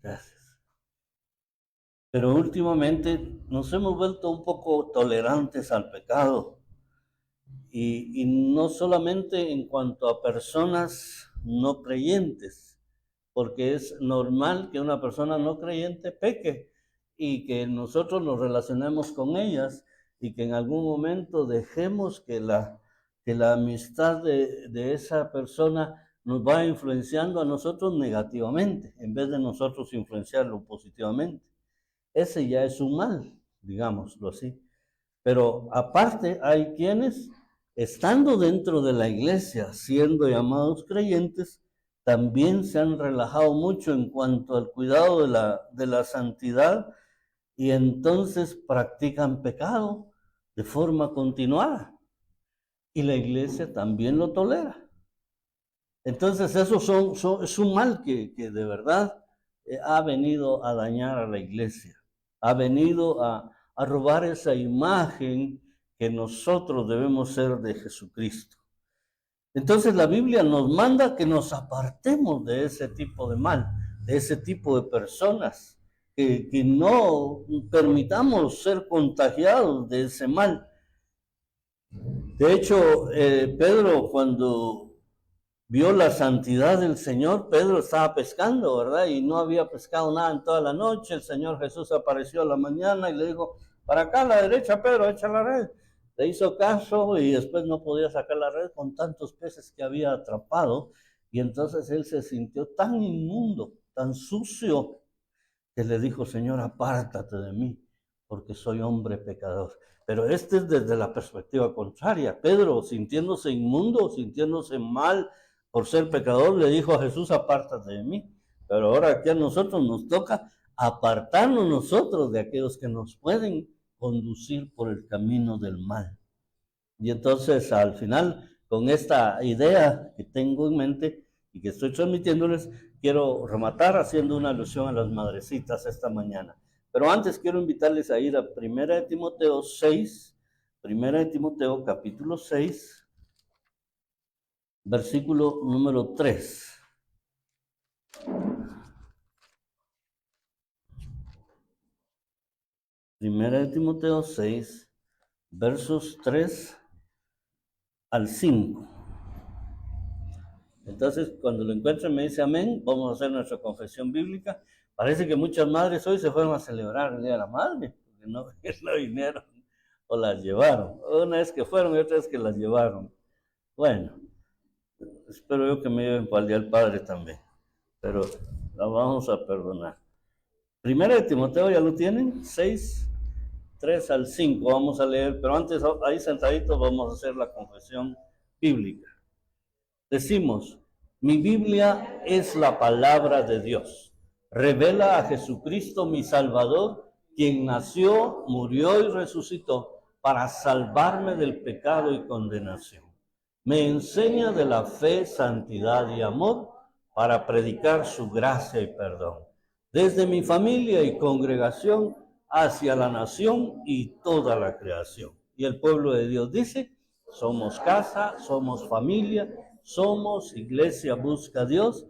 Gracias. Pero últimamente nos hemos vuelto un poco tolerantes al pecado. Y no solamente en cuanto a personas no creyentes, porque es normal que una persona no creyente peque y que nosotros nos relacionemos con ellas y que en algún momento dejemos que la amistad de esa persona nos va influenciando a nosotros negativamente, en vez de nosotros influenciarlo positivamente. Ese ya es un mal, digámoslo así. Pero aparte hay quienes, estando dentro de la iglesia, siendo llamados creyentes, también se han relajado mucho en cuanto al cuidado de la santidad y entonces practican pecado de forma continuada. Y la iglesia también lo tolera. Entonces eso es un mal que de verdad ha venido a dañar a la iglesia, ha venido a robar esa imagen que nosotros debemos ser de Jesucristo. Entonces la Biblia nos manda que nos apartemos de ese tipo de mal, de ese tipo de personas, que no permitamos ser contagiados de ese mal. De hecho, Pedro, cuando vio la santidad del Señor, Pedro estaba pescando, ¿verdad? Y no había pescado nada en toda la noche. El Señor Jesús apareció a la mañana y le dijo, para acá a la derecha, Pedro, echa la red. Le hizo caso y después no podía sacar la red con tantos peces que había atrapado. Y entonces él se sintió tan inmundo, tan sucio, que le dijo, Señor, apártate de mí, porque soy hombre pecador. Pero este es desde la perspectiva contraria. Pedro, sintiéndose inmundo, sintiéndose mal por ser pecador, le dijo a Jesús, apártate de mí. Pero ahora aquí a nosotros nos toca apartarnos nosotros de aquellos que nos pueden conducir por el camino del mal. Y entonces al final, con esta idea que tengo en mente y que estoy transmitiéndoles, quiero rematar haciendo una alusión a las madrecitas esta mañana. Pero antes quiero invitarles a ir a 1 Timoteo 6, 1 Timoteo capítulo 6, versículo número 3. 1 Timoteo 6, versos 3 al 5. Entonces, cuando lo encuentren, me dice amén. Vamos a hacer nuestra confesión bíblica. Parece que muchas madres hoy se fueron a celebrar el Día de la Madre, porque no, no vinieron o las llevaron. Una vez que fueron y otra vez que las llevaron. Bueno, espero yo que me lleven para el Día del Padre también, pero la vamos a perdonar. Primera de Timoteo, ¿ya lo tienen? 6, 3 al 5. Vamos a leer, pero antes, ahí sentaditos, vamos a hacer la confesión bíblica. Decimos, mi Biblia es la palabra de Dios. Revela a Jesucristo mi Salvador, quien nació, murió y resucitó para salvarme del pecado y condenación. Me enseña de la fe, santidad y amor para predicar su gracia y perdón. Desde mi familia y congregación hacia la nación y toda la creación. Y el pueblo de Dios dice, somos casa, somos familia, somos iglesia busca a Dios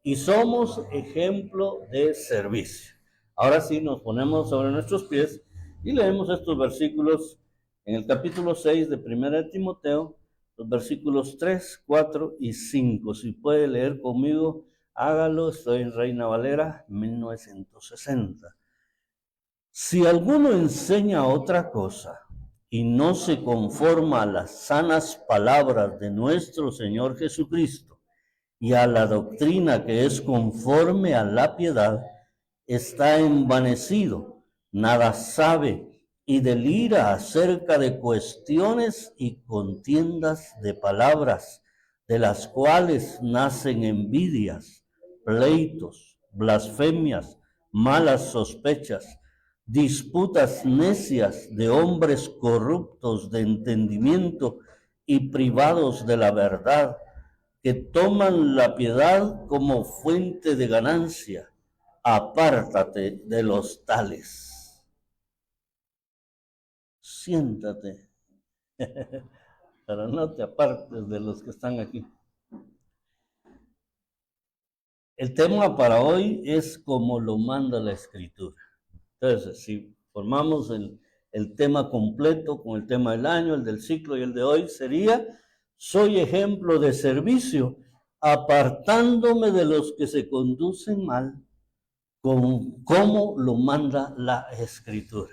y somos ejemplo de servicio. Ahora sí nos ponemos sobre nuestros pies y leemos estos versículos en el capítulo 6 de 1 Timoteo, los versículos 3, 4 y 5. Si puede leer conmigo, hágalo. Estoy en Reina Valera 1960. Si alguno enseña otra cosa y no se conforma a las sanas palabras de nuestro Señor Jesucristo y a la doctrina que es conforme a la piedad, está envanecido, nada sabe y delira acerca de cuestiones y contiendas de palabras, de las cuales nacen envidias, pleitos, blasfemias, malas sospechas, disputas necias de hombres corruptos de entendimiento y privados de la verdad, que toman la piedad como fuente de ganancia. Apártate de los tales. Siéntate, pero no te apartes de los que están aquí. El tema para hoy es como lo manda la Escritura. Entonces, si formamos el tema completo con el tema del año, el del ciclo y el de hoy, sería: soy ejemplo de servicio, apartándome de los que se conducen mal, como lo manda la Escritura.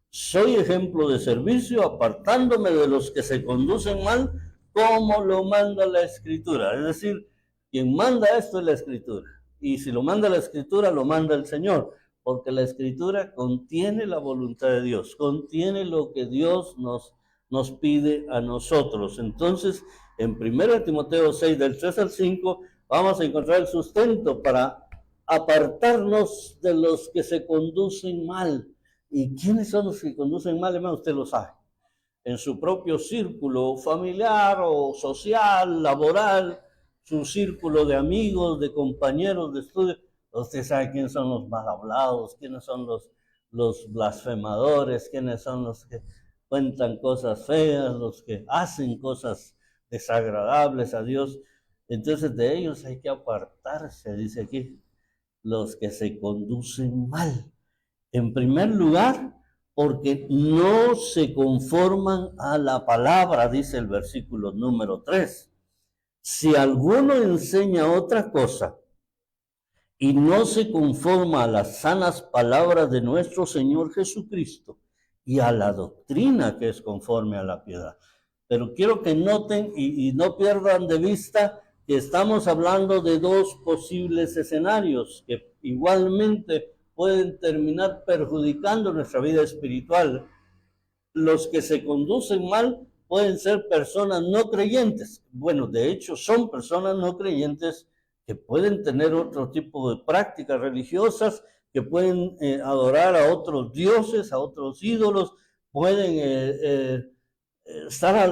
Soy ejemplo de servicio, apartándome de los que se conducen mal, como lo manda la Escritura. Es decir, quien manda esto es la Escritura. Y si lo manda la Escritura, lo manda el Señor, porque la Escritura contiene la voluntad de Dios, contiene lo que Dios nos pide a nosotros. Entonces, en 1 Timoteo 6, del 3 al 5, vamos a encontrar el sustento para apartarnos de los que se conducen mal. ¿Y quiénes son los que conducen mal, hermano? Usted lo sabe. En su propio círculo familiar o social, laboral, su círculo de amigos, de compañeros de estudio. Usted sabe quiénes son los mal hablados, quiénes son los blasfemadores, quiénes son los que cuentan cosas feas, los que hacen cosas desagradables a Dios. Entonces de ellos hay que apartarse, dice aquí, los que se conducen mal. En primer lugar, porque no se conforman a la palabra, dice el versículo número 3. Si alguno enseña otra cosa y no se conforma a las sanas palabras de nuestro Señor Jesucristo y a la doctrina que es conforme a la piedad. Pero quiero que noten y no pierdan de vista que estamos hablando de dos posibles escenarios que igualmente pueden terminar perjudicando nuestra vida espiritual. Los que se conducen mal pueden ser personas no creyentes. Bueno, de hecho son personas no creyentes que pueden tener otro tipo de prácticas religiosas, que pueden adorar a otros dioses, a otros ídolos, pueden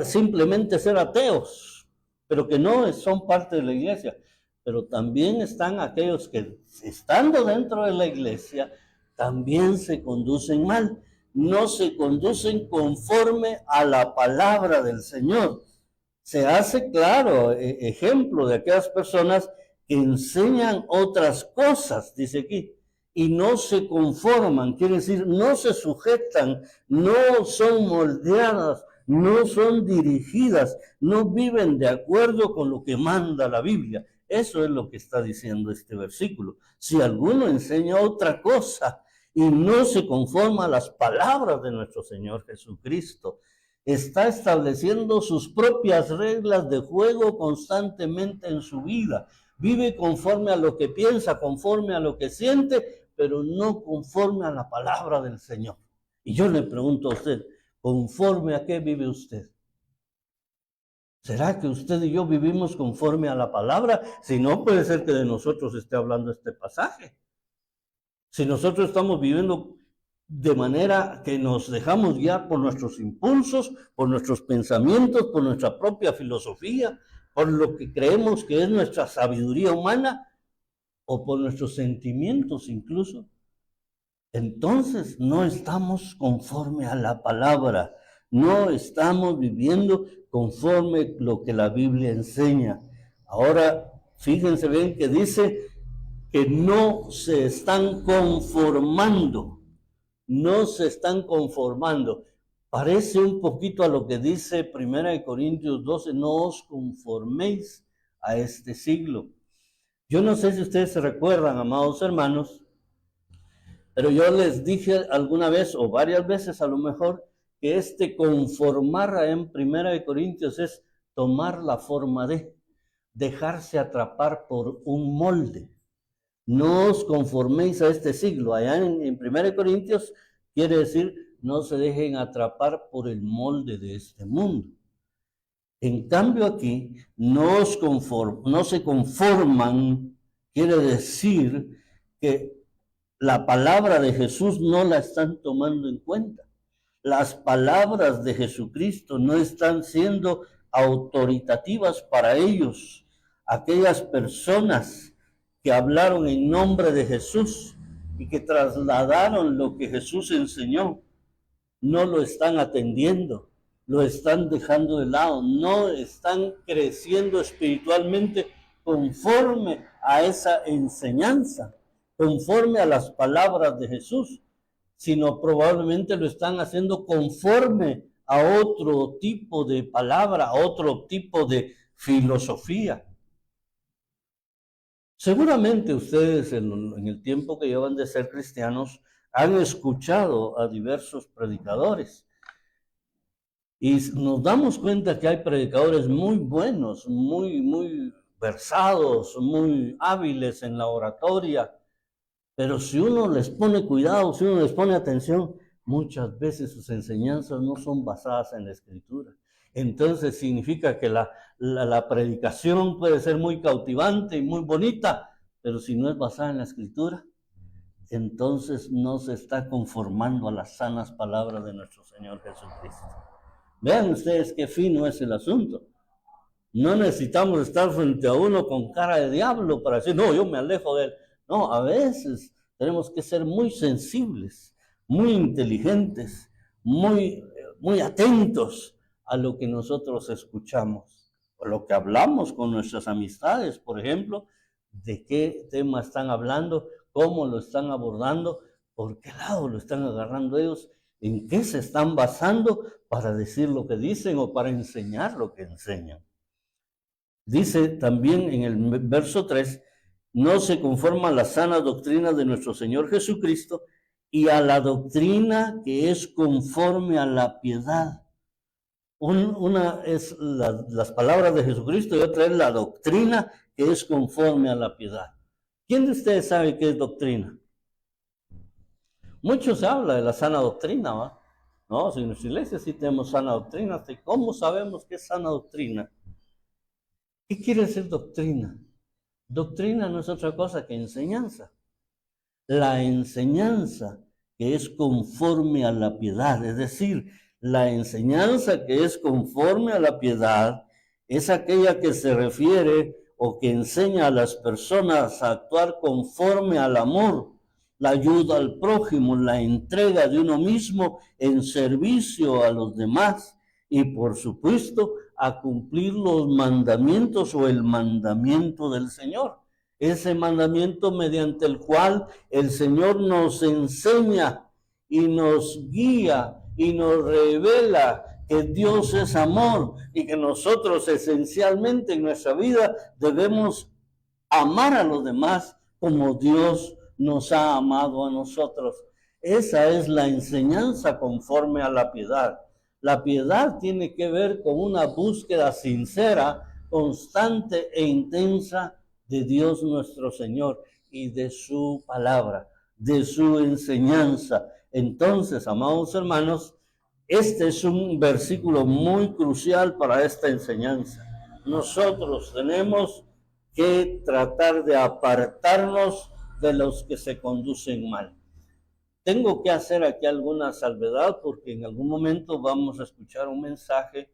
simplemente ser ateos, pero que no son parte de la iglesia. Pero también están aquellos que, estando dentro de la iglesia, también se conducen mal, no se conducen conforme a la palabra del Señor. Se hace claro ejemplo de aquellas personas que enseñan otras cosas, dice aquí, y no se conforman, quiere decir, no se sujetan, no son moldeadas, no son dirigidas, no viven de acuerdo con lo que manda la Biblia. Eso es lo que está diciendo este versículo. Si alguno enseña otra cosa y no se conforma a las palabras de nuestro Señor Jesucristo, está estableciendo sus propias reglas de juego constantemente en su vida. Vive conforme a lo que piensa, conforme a lo que siente, pero no conforme a la palabra del Señor. Y yo le pregunto a usted, ¿conforme a qué vive usted? ¿Será que usted y yo vivimos conforme a la palabra? Si no, puede ser que de nosotros esté hablando este pasaje. Si nosotros estamos viviendo de manera que nos dejamos guiar por nuestros impulsos, por nuestros pensamientos, por nuestra propia filosofía, por lo que creemos que es nuestra sabiduría humana, o por nuestros sentimientos incluso, entonces no estamos conforme a la palabra, no estamos viviendo conforme a lo que la Biblia enseña. Ahora, fíjense bien que dice que no se están conformando, no se están conformando. Parece un poquito a lo que dice 1 Corintios 12, no os conforméis a este siglo. Yo no sé si ustedes se recuerdan, amados hermanos, pero yo les dije alguna vez o varias veces a lo mejor que este conformar en 1 Corintios es tomar la forma de, dejarse atrapar por un molde. No os conforméis a este siglo. Allá en 1 Corintios quiere decir no se dejen atrapar por el molde de este mundo. En cambio aquí no se conforman, quiere decir que la palabra de Jesús no la están tomando en cuenta. Las palabras de Jesucristo no están siendo autoritativas para ellos. Aquellas personas que hablaron en nombre de Jesús y que trasladaron lo que Jesús enseñó, no lo están atendiendo, lo están dejando de lado, no están creciendo espiritualmente conforme a esa enseñanza, conforme a las palabras de Jesús, sino probablemente lo están haciendo conforme a otro tipo de palabra, a otro tipo de filosofía. Seguramente ustedes en el tiempo que llevan de ser cristianos han escuchado a diversos predicadores y nos damos cuenta que hay predicadores muy buenos, muy versados, muy hábiles en la oratoria, pero si uno les pone cuidado, si uno les pone atención, muchas veces sus enseñanzas no son basadas en la Escritura. Entonces significa que la predicación puede ser muy cautivante y muy bonita, pero si no es basada en la Escritura, entonces no se está conformando a las sanas palabras de nuestro Señor Jesucristo. Vean ustedes qué fino es el asunto. No necesitamos estar frente a uno con cara de diablo para decir, no, yo me alejo de él. No, a veces tenemos que ser muy sensibles, muy inteligentes, muy atentos a lo que nosotros escuchamos, o lo que hablamos con nuestras amistades, por ejemplo, de qué tema están hablando, cómo lo están abordando, por qué lado lo están agarrando ellos, en qué se están basando para decir lo que dicen o para enseñar lo que enseñan. Dice también en el verso 3, no se conforma a la sana doctrina de nuestro Señor Jesucristo y a la doctrina que es conforme a la piedad. Una es las palabras de Jesucristo y otra es la doctrina que es conforme a la piedad. ¿Quién de ustedes sabe qué es doctrina? Mucho se habla de la sana doctrina, ¿va? No, si en nuestra iglesia sí tenemos sana doctrina. ¿Cómo sabemos qué es sana doctrina? ¿Qué quiere decir doctrina? Doctrina no es otra cosa que enseñanza. La enseñanza que es conforme a la piedad, es decir, la enseñanza que es conforme a la piedad es aquella que se refiere o que enseña a las personas a actuar conforme al amor, la ayuda al prójimo, la entrega de uno mismo en servicio a los demás y, por supuesto, a cumplir los mandamientos o el mandamiento del Señor. Ese mandamiento mediante el cual el Señor nos enseña y nos guía y nos revela que Dios es amor y que nosotros esencialmente en nuestra vida debemos amar a los demás como Dios nos ha amado a nosotros. Esa es la enseñanza conforme a la piedad. La piedad tiene que ver con una búsqueda sincera, constante e intensa de Dios nuestro Señor y de su palabra, de su enseñanza. Entonces, amados hermanos, este es un versículo muy crucial para esta enseñanza. Nosotros tenemos que tratar de apartarnos de los que se conducen mal. Tengo que hacer aquí alguna salvedad porque en algún momento vamos a escuchar un mensaje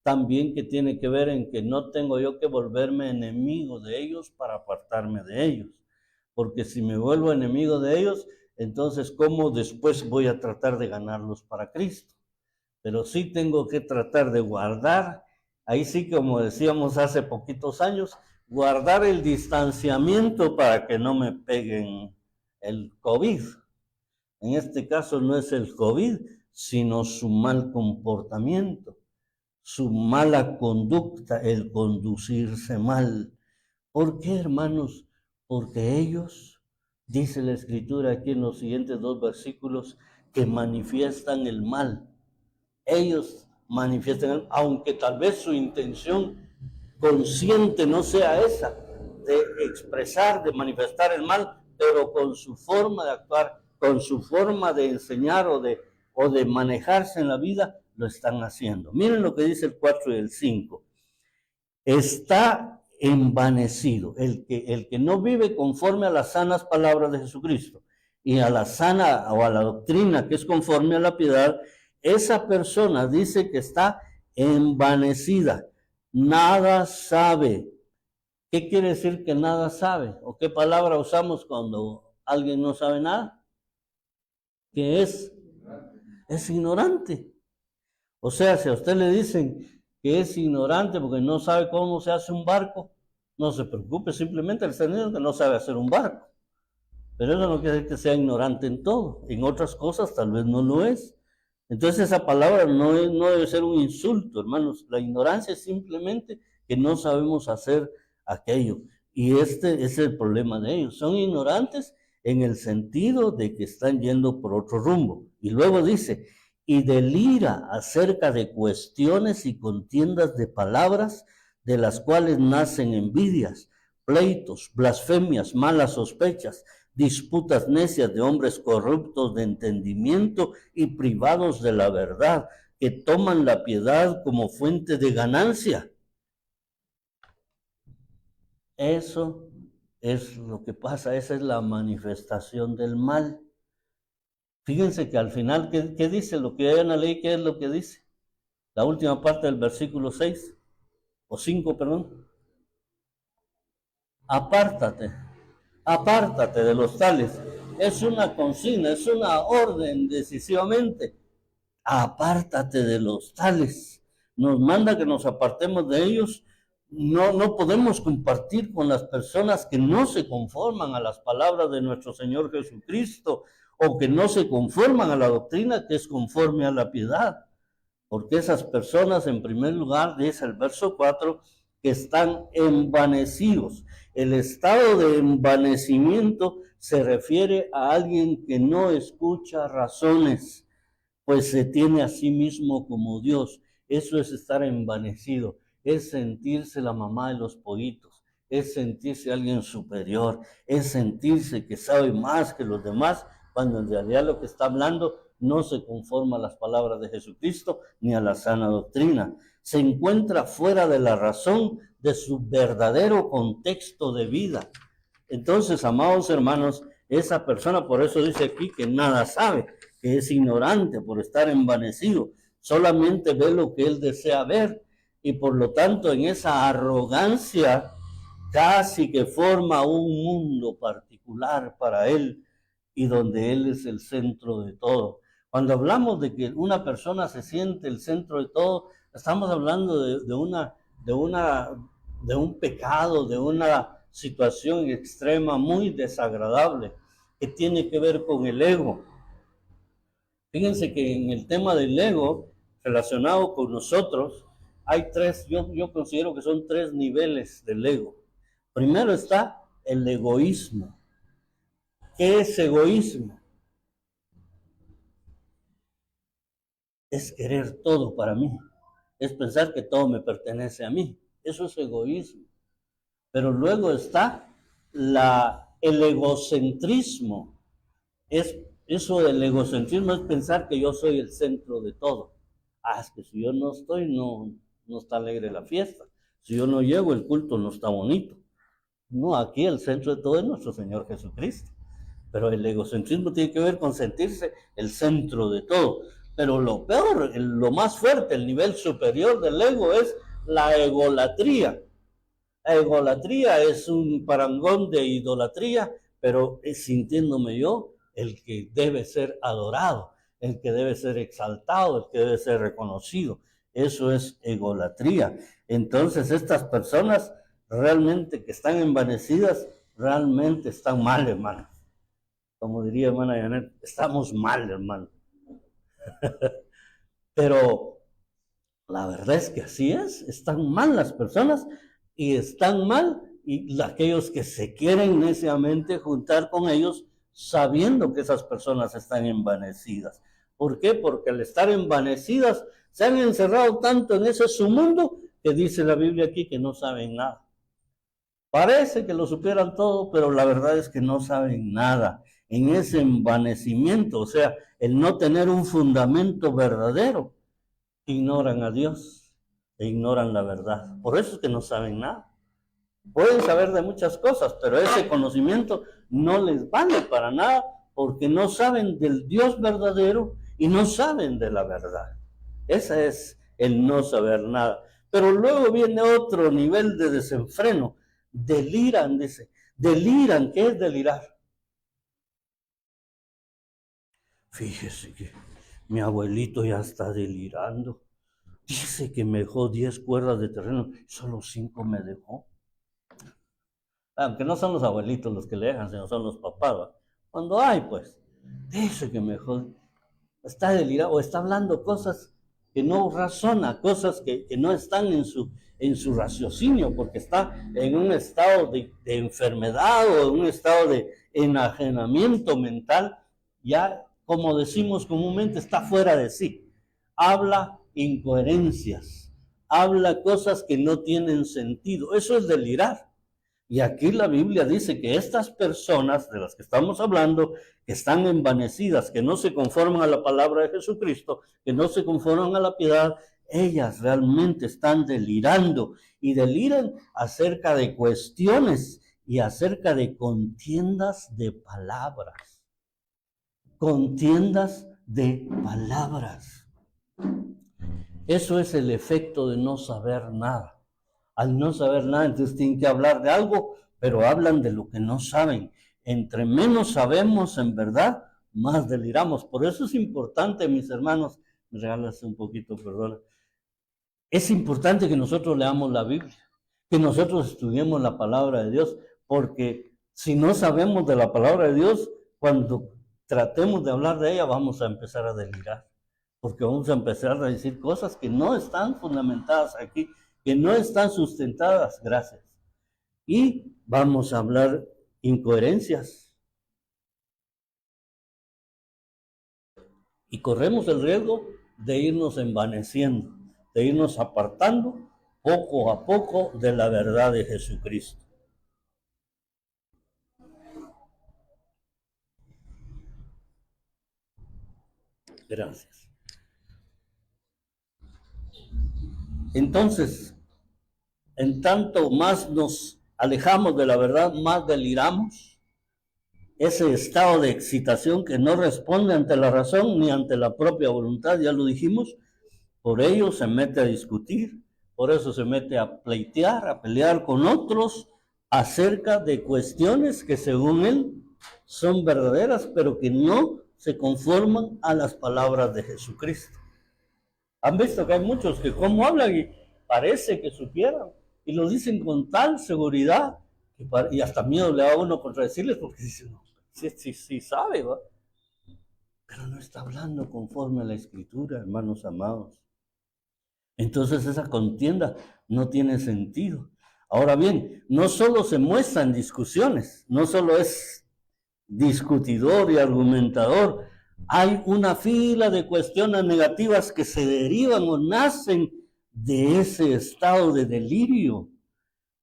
también que tiene que ver en que no tengo yo que volverme enemigo de ellos para apartarme de ellos. Porque si me vuelvo enemigo de ellos, entonces ¿cómo después voy a tratar de ganarlos para Cristo? Pero sí tengo que tratar de guardar, ahí sí como decíamos hace poquitos años, guardar el distanciamiento para que no me peguen el COVID. En este caso no es el COVID, sino su mal comportamiento, su mala conducta, el conducirse mal. ¿Por qué, hermanos? Porque ellos, dice la Escritura aquí en los siguientes 2 versículos, que manifiestan el mal. Ellos manifiestan, aunque tal vez su intención consciente no sea esa, de expresar, de manifestar el mal, pero con su forma de actuar, con su forma de enseñar o de manejarse en la vida, lo están haciendo. Miren lo que dice el 4 y el 5. Está envanecido el que no vive conforme a las sanas palabras de Jesucristo y a la sana o a la doctrina que es conforme a la piedad. Esa persona dice que está envanecida, nada sabe. ¿Qué quiere decir que nada sabe? ¿O qué palabra usamos cuando alguien no sabe nada? Que es ignorante. O sea, si a usted le dicen que es ignorante porque no sabe cómo se hace un barco, No se preocupe, simplemente el señor que no sabe hacer un barco. Pero eso no quiere decir que sea ignorante en todo. En otras cosas tal vez no lo es. Entonces esa palabra no debe ser un insulto, hermanos. La ignorancia es simplemente que no sabemos hacer aquello. Y este es el problema de ellos. Son ignorantes en el sentido de que están yendo por otro rumbo. Y luego dice, y delira acerca de cuestiones y contiendas de palabras de las cuales nacen envidias, pleitos, blasfemias, malas sospechas, disputas necias de hombres corruptos de entendimiento y privados de la verdad, que toman la piedad como fuente de ganancia. Eso es lo que pasa, esa es la manifestación del mal. Fíjense que al final, ¿qué dice? Lo que hay en la ley, ¿qué es lo que dice? La última parte del versículo 6, o 5, perdón. Apártate, apártate de los tales. Es una consigna, es una orden decisivamente. Apártate de los tales. Nos manda que nos apartemos de ellos. No podemos compartir con las personas que no se conforman a las palabras de nuestro Señor Jesucristo o que no se conforman a la doctrina que es conforme a la piedad. Porque esas personas, en primer lugar, dice el verso 4, que están envanecidos. El estado de envanecimiento se refiere a alguien que no escucha razones, pues se tiene a sí mismo como Dios. Eso es estar envanecido, es sentirse la mamá de los pollitos, es sentirse alguien superior, es sentirse que sabe más que los demás, cuando en realidad lo que está hablando no se conforma a las palabras de Jesucristo ni a la sana doctrina. Se encuentra fuera de la razón de su verdadero contexto de vida. Entonces, amados hermanos, esa persona, por eso dice aquí que nada sabe, que es ignorante por estar envanecido, solamente ve lo que él desea ver y por lo tanto en esa arrogancia casi que forma un mundo particular para él y donde él es el centro de todo. Cuando hablamos de que una persona se siente el centro de todo, estamos hablando de un pecado, de una situación extrema muy desagradable que tiene que ver con el ego. Fíjense que en el tema del ego relacionado con nosotros hay tres, yo considero que son tres niveles del ego. Primero está el egoísmo. ¿Qué es egoísmo? Es querer todo para mí, es pensar que todo me pertenece a mí. Eso es egoísmo. Pero luego está el egocentrismo. Eso del egocentrismo es pensar que yo soy el centro de todo. Es que si yo no estoy, no está alegre la fiesta. Si yo no llego, el culto no está bonito. No, aquí el centro de todo es nuestro Señor Jesucristo. Pero el egocentrismo tiene que ver con sentirse el centro de todo. Pero lo peor, lo más fuerte, el nivel superior del ego es la egolatría. La egolatría es un parangón de idolatría, pero es sintiéndome yo el que debe ser adorado, el que debe ser exaltado, el que debe ser reconocido. Eso es egolatría. Entonces estas personas realmente que están envanecidas, realmente están mal, hermano. Como diría hermana Janet, estamos mal, hermano. Pero la verdad es que así es, están mal las personas y están mal y aquellos que se quieren neciamente juntar con ellos sabiendo que esas personas están envanecidas. ¿Por qué? Porque al estar envanecidas se han encerrado tanto en ese su mundo que dice la Biblia aquí que no saben nada. Parece que lo supieran todo, pero la verdad es que no saben nada. En ese envanecimiento, o sea, el no tener un fundamento verdadero, ignoran a Dios e ignoran la verdad. Por eso es que no saben nada. Pueden saber de muchas cosas, pero ese conocimiento no les vale para nada porque no saben del Dios verdadero y no saben de la verdad. Ese es el no saber nada. Pero luego viene otro nivel de desenfreno. Deliran, dice. Deliran, ¿qué es delirar? Fíjese que mi abuelito ya está delirando. Dice que me dejó 10 cuerdas de terreno, solo 5 me dejó. Aunque no son los abuelitos los que le dejan, sino son los papás, ¿va? Cuando hay, pues, dice que mejor está delirado o está hablando cosas que no razona, cosas que no están en su raciocinio, porque está en un estado de enfermedad o en un estado de enajenamiento mental, ya como decimos comúnmente, está fuera de sí. Habla incoherencias, habla cosas que no tienen sentido. Eso es delirar. Y aquí la Biblia dice que estas personas de las que estamos hablando, que están envanecidas, que no se conforman a la palabra de Jesucristo, que no se conforman a la piedad, ellas realmente están delirando y deliran acerca de cuestiones y acerca de contiendas de palabras. Contiendas de palabras. Eso es el efecto de no saber nada. Al no saber nada, entonces tienen que hablar de algo, pero hablan de lo que no saben. Entre menos sabemos en verdad, más deliramos. Por eso es importante, mis hermanos, me regalas un poquito, perdona. Es importante que nosotros leamos la Biblia, que nosotros estudiemos la palabra de Dios, porque si no sabemos de la palabra de Dios, cuando tratemos de hablar de ella, vamos a empezar a delirar, porque vamos a empezar a decir cosas que no están fundamentadas aquí, que no están sustentadas, gracias. Y vamos a hablar incoherencias. Y corremos el riesgo de irnos envaneciendo, de irnos apartando poco a poco de la verdad de Jesucristo. Gracias. Entonces, en tanto más nos alejamos de la verdad, más deliramos. Ese estado de excitación que no responde ante la razón ni ante la propia voluntad, ya lo dijimos, por ello se mete a discutir, por eso se mete a pleitear, a pelear con otros acerca de cuestiones que según él son verdaderas, pero que no se conforman a las palabras de Jesucristo. Han visto que hay muchos que como hablan y parece que supieran, y lo dicen con tal seguridad, y hasta miedo le da a uno contradecirles, porque dicen, no, sí sabe, ¿va? Pero no está hablando conforme a la Escritura, hermanos amados. Entonces esa contienda no tiene sentido. Ahora bien, no solo se muestra en discusiones, no solo es discutidor y argumentador, hay una fila de cuestiones negativas que se derivan o nacen de ese estado de delirio.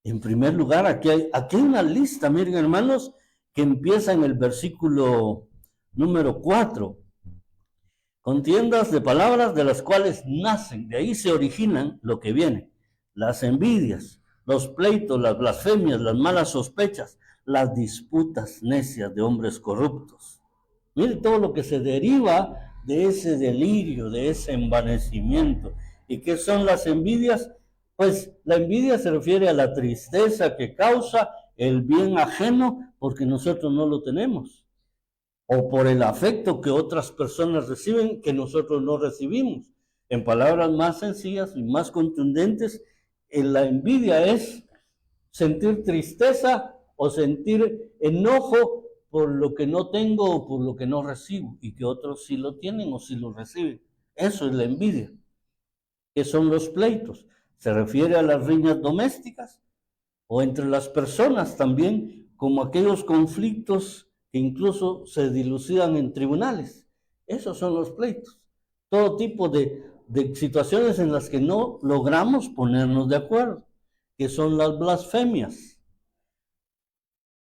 En primer lugar, aquí hay una lista, miren hermanos, que empieza en el versículo número 4. Contiendas de palabras de las cuales nacen, de ahí se originan lo que viene. Las envidias, los pleitos, las blasfemias, las malas sospechas, las disputas necias de hombres corruptos. Mire todo lo que se deriva de ese delirio, de ese envanecimiento. ¿Y qué son las envidias? Pues la envidia se refiere a la tristeza que causa el bien ajeno porque nosotros no lo tenemos, o por el afecto que otras personas reciben que nosotros no recibimos. En palabras más sencillas y más contundentes, la envidia es sentir tristeza o sentir enojo por lo que no tengo o por lo que no recibo, y que otros sí lo tienen o sí lo reciben. Eso es la envidia. ¿Qué son los pleitos? Se refiere a las riñas domésticas o entre las personas también, como aquellos conflictos que incluso se dilucidan en tribunales. Esos son los pleitos. Todo tipo de situaciones en las que no logramos ponernos de acuerdo, que son las blasfemias.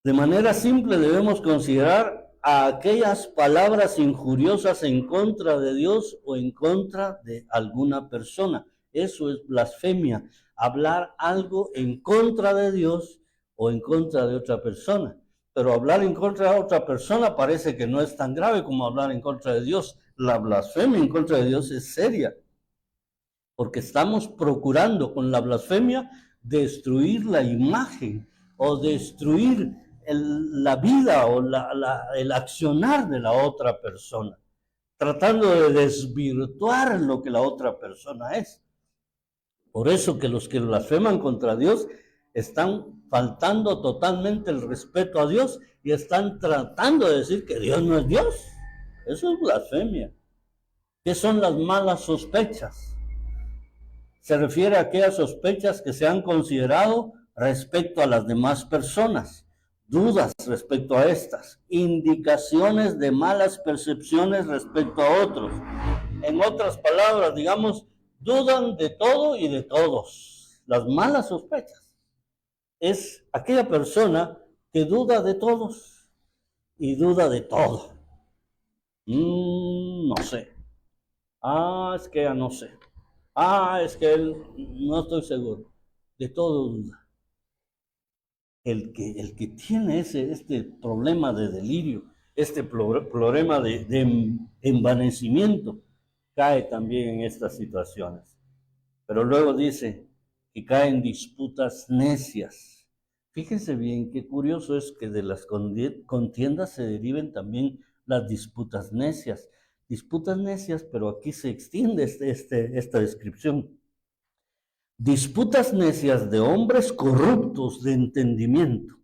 De manera simple debemos considerar a aquellas palabras injuriosas en contra de Dios o en contra de alguna persona. Eso es blasfemia, hablar algo en contra de Dios o en contra de otra persona. Pero hablar en contra de otra persona parece que no es tan grave como hablar en contra de Dios. La blasfemia en contra de Dios es seria, porque estamos procurando con la blasfemia destruir la imagen o destruir la vida o el accionar de la otra persona, tratando de desvirtuar lo que la otra persona es. Por eso que los que blasfeman contra Dios están faltando totalmente el respeto a Dios y están tratando de decir que Dios no es Dios. Eso es blasfemia. ¿Qué son las malas sospechas? Se refiere a aquellas sospechas que se han considerado respecto a las demás personas, dudas respecto a estas, indicaciones de malas percepciones respecto a otros. En otras palabras, digamos, dudan de todo y de todos. Las malas sospechas es aquella persona que duda de todos y duda de todo. No sé. Es que ya no sé. Es que él no estoy seguro. De todo duda. El que tiene este problema de delirio, este problema de envanecimiento, cae también en estas situaciones. Pero luego dice que cae en disputas necias. Fíjense bien, qué curioso es que de las contiendas se deriven también las disputas necias. Disputas necias, pero aquí se extiende esta descripción. Disputas necias de hombres corruptos de entendimiento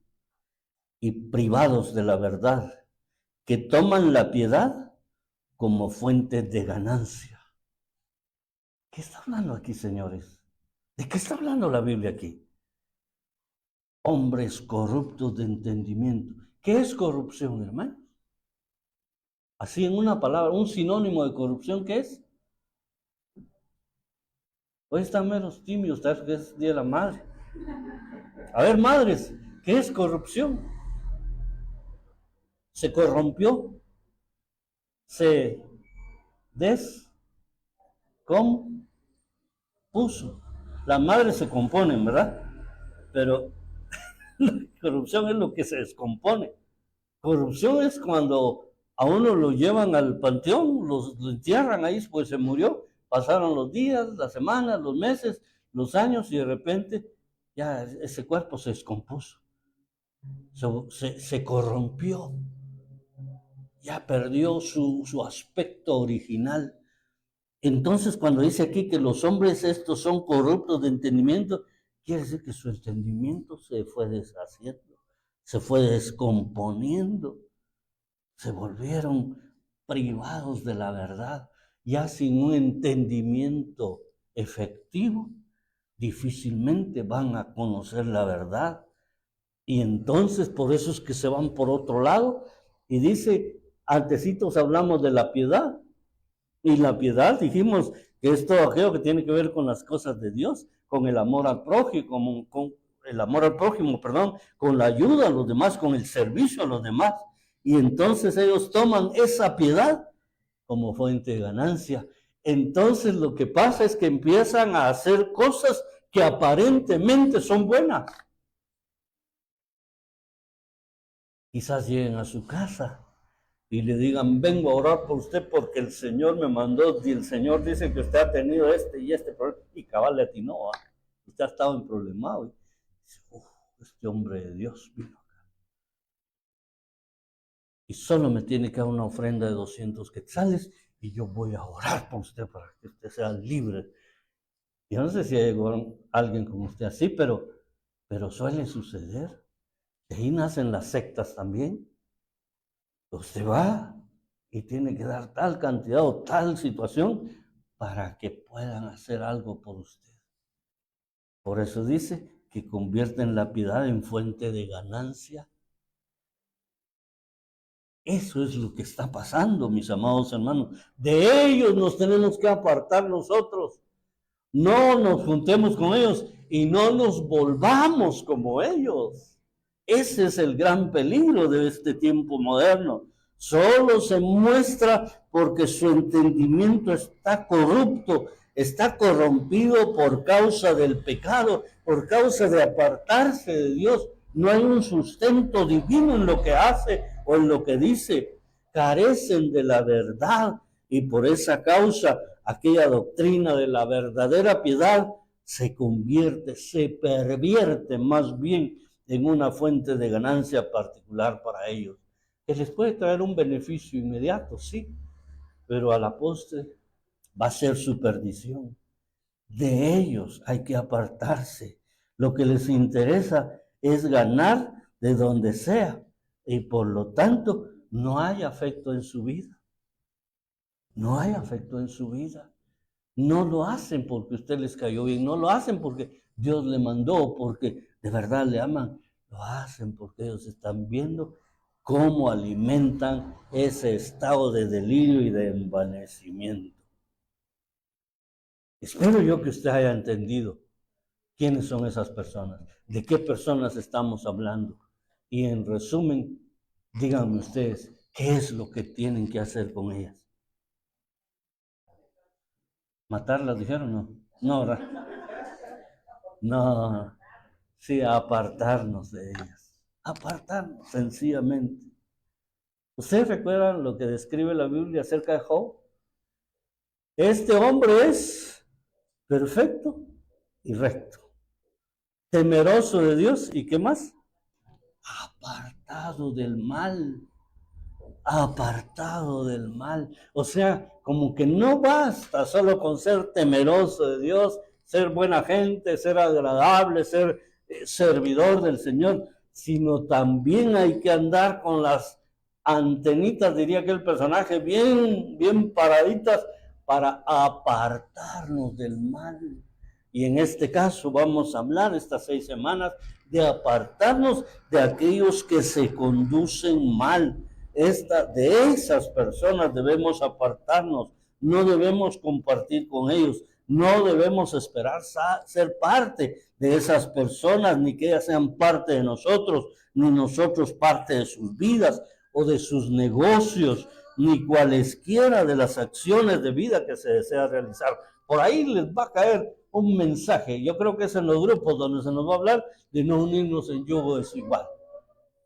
y privados de la verdad, que toman la piedad como fuente de ganancia. ¿Qué está hablando aquí, señores? ¿De qué está hablando la Biblia aquí? Hombres corruptos de entendimiento. ¿Qué es corrupción, hermano? Así en una palabra, un sinónimo de corrupción, ¿qué es? Hoy están menos tímidos, tal vez es Día de la Madre. A ver, madres, ¿qué es corrupción? Se corrompió, se descompuso. Las madres se componen, ¿verdad? Pero la corrupción es lo que se descompone. Corrupción es cuando a uno lo llevan al panteón, lo entierran ahí, pues se murió, pasaron los días, las semanas, los meses, los años y de repente ya ese cuerpo se descompuso, se corrompió, ya perdió su aspecto original. Entonces cuando dice aquí que los hombres estos son corruptos de entendimiento, quiere decir que su entendimiento se fue deshaciendo, se fue descomponiendo. Se volvieron privados de la verdad, ya sin un entendimiento efectivo, difícilmente van a conocer la verdad. Y entonces por eso es que se van por otro lado. Y dice, antecitos hablamos de la piedad. Y la piedad dijimos que es todo aquello que tiene que ver con las cosas de Dios, con el amor al prójimo, con el amor al prójimo, perdón, con la ayuda a los demás, con el servicio a los demás. Y entonces ellos toman esa piedad como fuente de ganancia. Entonces lo que pasa es que empiezan a hacer cosas que aparentemente son buenas. Quizás lleguen a su casa y le digan, vengo a orar por usted porque el Señor me mandó y el Señor dice que usted ha tenido este y este problema. Y cabal le atinó, usted ha estado en problemado. Y dice, este hombre de Dios vino acá. Y solo me tiene que dar una ofrenda de 200 quetzales y yo voy a orar por usted para que usted sea libre. Yo no sé si llegó alguien como usted así, pero suele suceder. De ahí nacen las sectas también. Usted va y tiene que dar tal cantidad o tal situación para que puedan hacer algo por usted. Por eso dice que convierten la piedad en fuente de ganancia. Eso es lo que está pasando, mis amados hermanos. De ellos nos tenemos que apartar nosotros. No nos juntemos con ellos y no nos volvamos como ellos. Ese es el gran peligro de este tiempo moderno. Solo se muestra porque su entendimiento está corrupto, está corrompido por causa del pecado, por causa de apartarse de Dios. No hay un sustento divino en lo que hace o en lo que dice. Carecen de la verdad y por esa causa aquella doctrina de la verdadera piedad se convierte, se pervierte más bien en una fuente de ganancia particular para ellos, que les puede traer un beneficio inmediato, sí, pero a la postre va a ser su perdición. De ellos hay que apartarse. Lo que les interesa es ganar de donde sea y por lo tanto no hay afecto en su vida. No hay afecto en su vida. No lo hacen porque usted les cayó bien, no lo hacen porque Dios le mandó, porque de verdad le aman. Lo hacen porque ellos están viendo cómo alimentan ese estado de delirio y de envanecimiento. Espero yo que usted haya entendido quiénes son esas personas, de qué personas estamos hablando. Y en resumen, díganme ustedes, ¿qué es lo que tienen que hacer con ellas? ¿Matarlas dijeron? No. No, ¿verdad? No. Sí, apartarnos de ellas. Apartarnos, sencillamente. ¿Ustedes recuerdan lo que describe la Biblia acerca de Job? Este hombre es perfecto y recto, temeroso de Dios, ¿y qué más? Apartado del mal. Apartado del mal. O sea, como que no basta solo con ser temeroso de Dios, ser buena gente, ser agradable, ser servidor del Señor, sino también hay que andar con las antenitas, diría aquel personaje, bien paraditas para apartarnos del mal. Y en este caso vamos a hablar estas 6 semanas de apartarnos de aquellos que se conducen mal. De esas personas debemos apartarnos, no debemos compartir con ellos, no debemos esperar ser parte de esas personas, ni que ellas sean parte de nosotros, ni nosotros parte de sus vidas o de sus negocios, ni cualesquiera de las acciones de vida que se desea realizar. Por ahí les va a caer un mensaje, yo creo que es en los grupos donde se nos va a hablar de no unirnos en yugo desigual.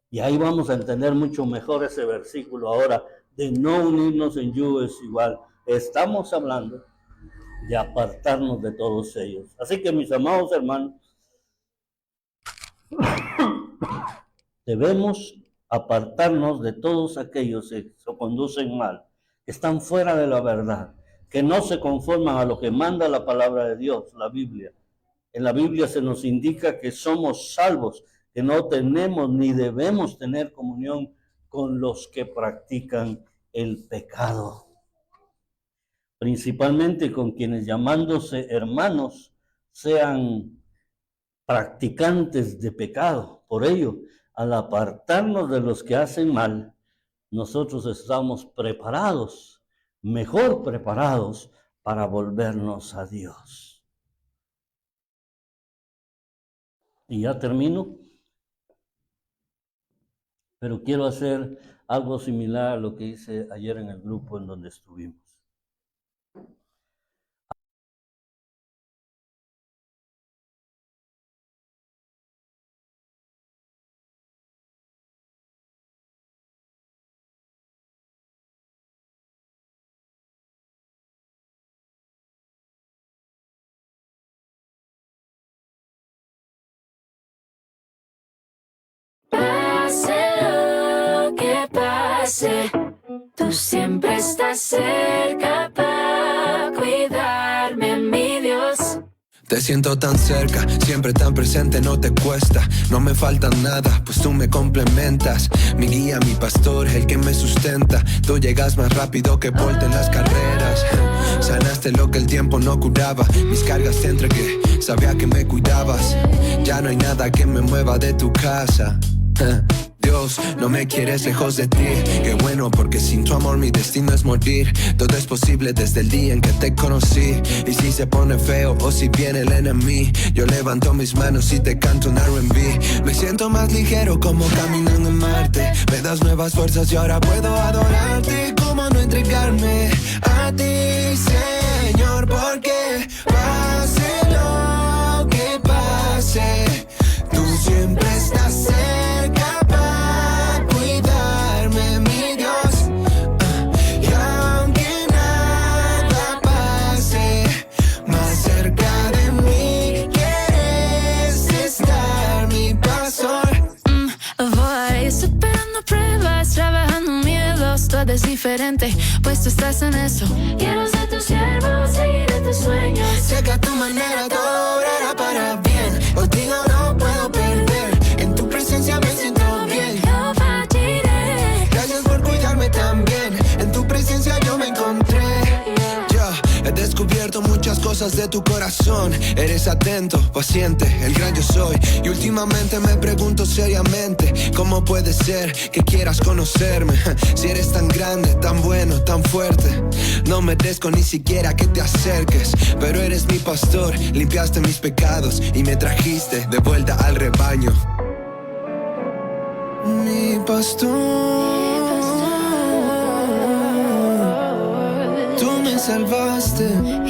Y ahí vamos a entender mucho mejor ese versículo ahora, de no unirnos en yugo desigual. Estamos hablando de apartarnos de todos ellos. Así que, mis amados hermanos, debemos apartarnos de todos aquellos que se conducen mal, que están fuera de la verdad, que no se conforman a lo que manda la palabra de Dios, la Biblia. En la Biblia se nos indica que somos salvos, que no tenemos ni debemos tener comunión con los que practican el pecado. Principalmente con quienes llamándose hermanos sean practicantes de pecado. Por ello, al apartarnos de los que hacen mal, nosotros estamos preparados, mejor preparados para volvernos a Dios. Y ya termino, pero quiero hacer algo similar a lo que hice ayer en el grupo en donde estuvimos. Tú siempre estás cerca para cuidarme, mi Dios. Te siento tan cerca, siempre tan presente, no te cuesta. No me falta nada, pues tú me complementas. Mi guía, mi pastor, el que me sustenta. Tú llegas más rápido que Bolt en las carreras. Sanaste lo que el tiempo no curaba. Mis cargas te entregué, sabía que me cuidabas. Ya no hay nada que me mueva de tu casa. Dios, no me quieres lejos de ti. Qué bueno, porque sin tu amor mi destino es morir. Todo es posible desde el día en que te conocí. Y si se pone feo o si viene el enemigo, yo levanto mis manos y te canto un R&B. Me siento más ligero como caminando en Marte. Me das nuevas fuerzas y ahora puedo adorarte. ¿Cómo no entregarme a ti, Señor? Porque pase lo que pase, tú siempre estás cerca. Es diferente, pues tú estás en eso. Quiero ser tu siervo, seguir tus sueños. Sé que a tu manera todo obrará para para bien. Contigo no puedo perder, en tu presencia me siento bien. Gracias por cuidarme también, en tu presencia yo me encontré. He descubierto muchas cosas de tu corazón. Eres atento, paciente, el gran yo soy. Y últimamente me pregunto seriamente, ¿cómo puede ser que quieras conocerme? Si eres tan grande, tan bueno, tan fuerte, no merezco ni siquiera que te acerques. Pero eres mi pastor, limpiaste mis pecados y me trajiste de vuelta al rebaño. Mi pastor, tú me salvaste